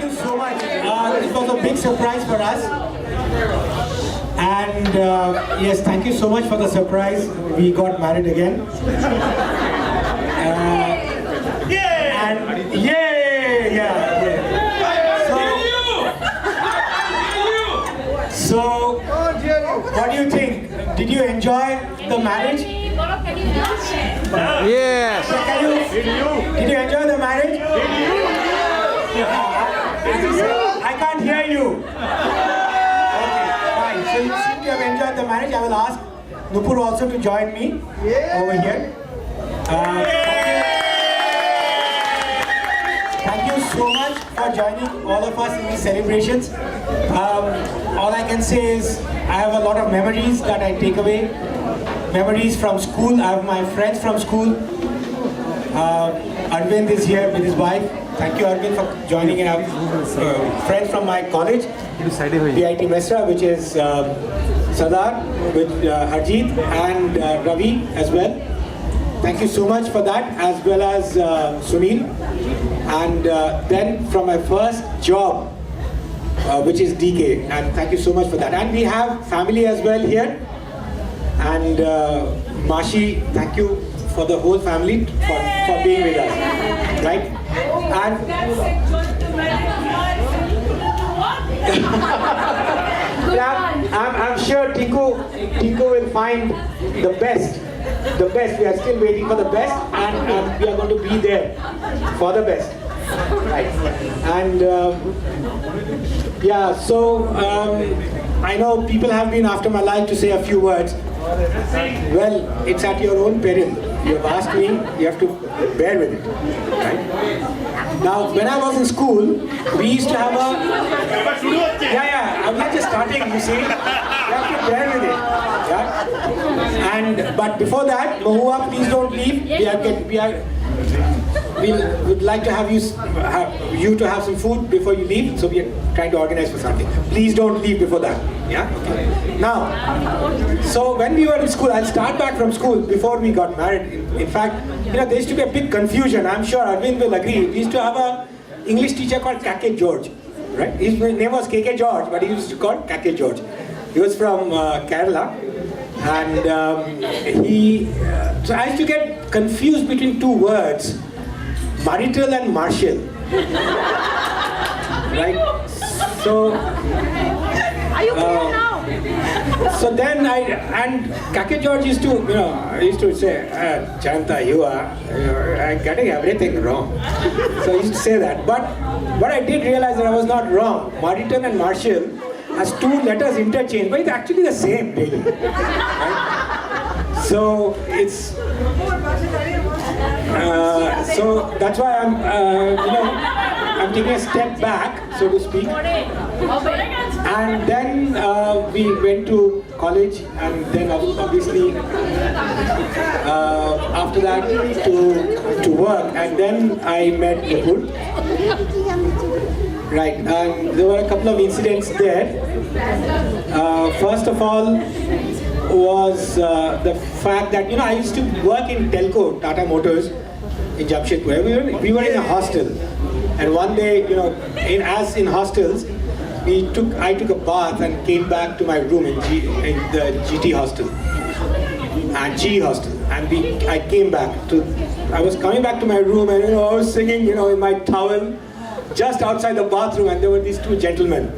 you so much. It was a big surprise for us. And yes, thank you so much for the surprise. We got married again. And yeah. So, what do you think? Did you enjoy the marriage? Yes. Did you enjoy the marriage? I can't hear you. Okay, fine. So you seem to have enjoyed the marriage. I will ask Nupur also to join me over here. Thank you so much for joining all of us in these celebrations. All I can say is I have a lot of memories that I take away. Memories from school. I have my friends from school. Arvind is here with his wife. Thank you, Arvind, for joining in. I have friends from my college, PIT Mesra, which is Sadar, with Harjeet and Ravi as well. Thank you so much for that, as well as Sunil. And then from my first job, which is DK, and thank you so much for that. And we have family as well here. And Mashi, thank you for the whole family for being with us, right? And I'm sure Tiko will find the best. The best. We are still waiting for the best, and we are going to be there for the best, right? And yeah, so I know people have been after my life to say a few words. Well, it's at your own peril. You have asked me, you have to bear with it, right? Now, when I was in school, we used to have a... Yeah, I'm not just starting, you see. You have to bear with it, yeah? But before that, Mahua, please don't leave. We would like to have you to have some food before you leave, so we are trying to organize for something. Please don't leave before that. Yeah? Okay. Now, so when we were in school, I'll start back from school before we got married. In fact, there used to be a big confusion. I'm sure Arvind will agree. We used to have an English teacher called Kake George, right? His name was KK George, but he used to call Kake George. He was from Kerala, and so I used to get confused between two words. Marital and Marshall, right? So, so then Kake George used to say, Jayanta, you are getting everything wrong. So he used to say that. But what I did realize that I was not wrong. Marital and Marshall has two letters interchanged, but it's actually the same, really. Right? So it's. So that's why I'm taking a step back, so to speak. And then we went to college, and then obviously after that to work, and then I met Nupur. Right, and there were a couple of incidents there. First of all was the fact that I used to work in Telco, Tata Motors, in Jamshedpur. We were in a hostel, and one day, as in hostels, I took a bath and came back to my room in the GT hostel and GE hostel, and I came back I was coming back to my room, and I was singing, in my towel, just outside the bathroom, and there were these two gentlemen.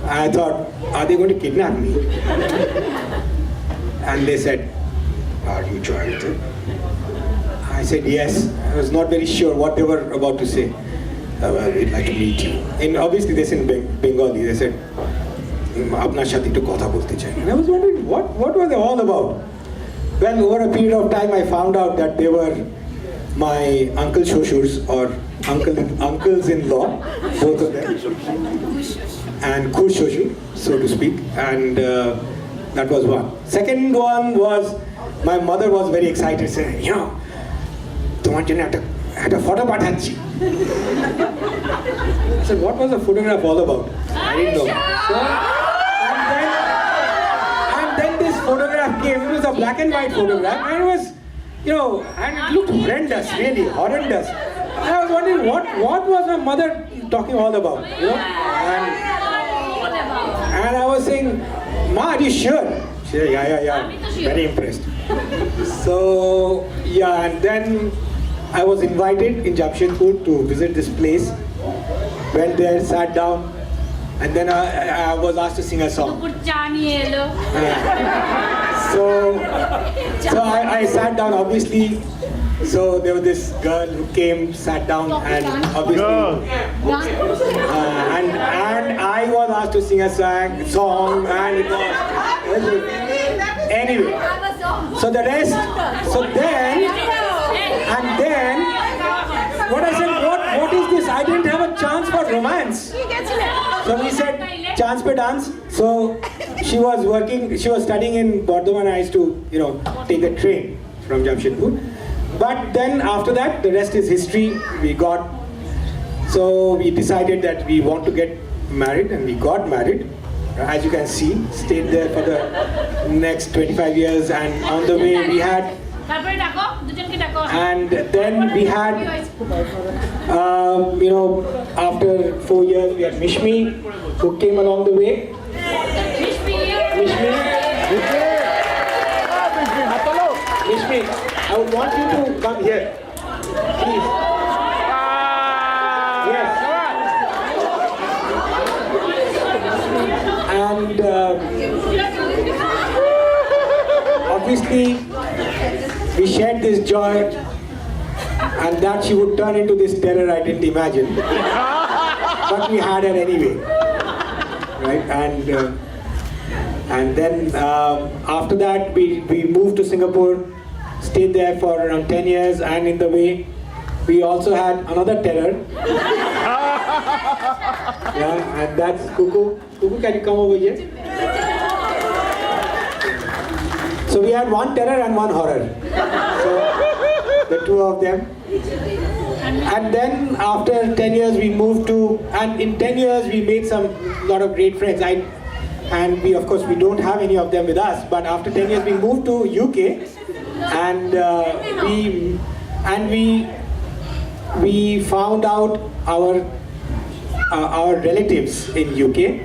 And I thought, are they going to kidnap me? And they said, are you Jayanta? I said yes. I was not very sure what they were about to say. We'd like to meet you. And obviously they said in Bengali. They said, Apna Shati to Kotha bolte chai. And I was wondering, what were they all about? Well, over a period of time, I found out that they were my uncle shoshurs, or uncles-in-law, both of them, and Khush shoshur, so to speak. And that was one. Second one was, my mother was very excited, saying, tomar jonno একটা photo পাঠাচ্ছি. I said, what was the photograph all about? I didn't know. So, and then this photograph came. It was a black and white photograph, and it was, and it looked horrendous, really horrendous. And I was wondering what was my mother talking all about, you know. And I was saying, Ma, are you sure? She said, yeah. Very impressed. So, yeah, and then I was invited in Jamshedpur to visit this place. Went there, sat down, and then I was asked to sing a song. So I sat down, obviously. So there was this girl who came, sat down, and obviously, and I was asked to sing a song, and it was anyway. So the rest. So then, and then, what I said, what is this? I didn't have a chance for romance. So we said, chance pe dance. So she was studying in Bardhaman. I used to, take the train from Jamshedpur. But then after that, the rest is history. So we decided that we want to get married, and we got married. As you can see, stayed there for the next 25 years, and on the way we had, and then we had, after 4 years we had Mishmi, who came along the way. Mishmi, I would want you to come here, please. Yes. And obviously, we shared this joy, and that she would turn into this terror I didn't imagine. But we had her anyway, right? And then after that, we moved to Singapore, stayed there for around 10 years, and in the way, we also had another terror. Yeah, and that's Cuckoo. Cuckoo, can you come over here? So we had one terror and one horror. So the two of them. And then after 10 years we moved to, and in 10 years we made lot of great friends. And we, of course, we don't have any of them with us, but after 10 years we moved to UK, and we found out our relatives in UK.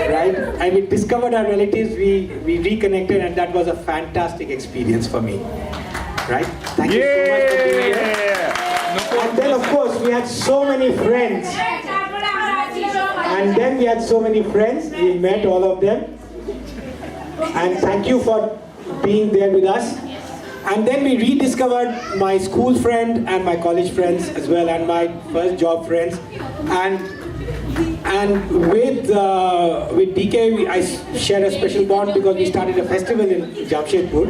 Right? And we discovered our relatives, we reconnected, and that was a fantastic experience for me. Right? Thank you so much for being here. And then, of course, we had so many friends. We met all of them. And thank you for being there with us. And then we rediscovered my school friend and my college friends as well, and my first job friends. And with DK, I shared a special bond because we started a festival in Jamshedpur,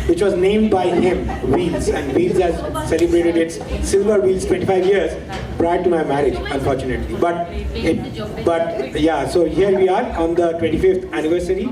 which was named by him, Wheels. And Wheels has celebrated its Silver Wheels 25 years prior to my marriage, unfortunately. But yeah, so here we are on the 25th anniversary.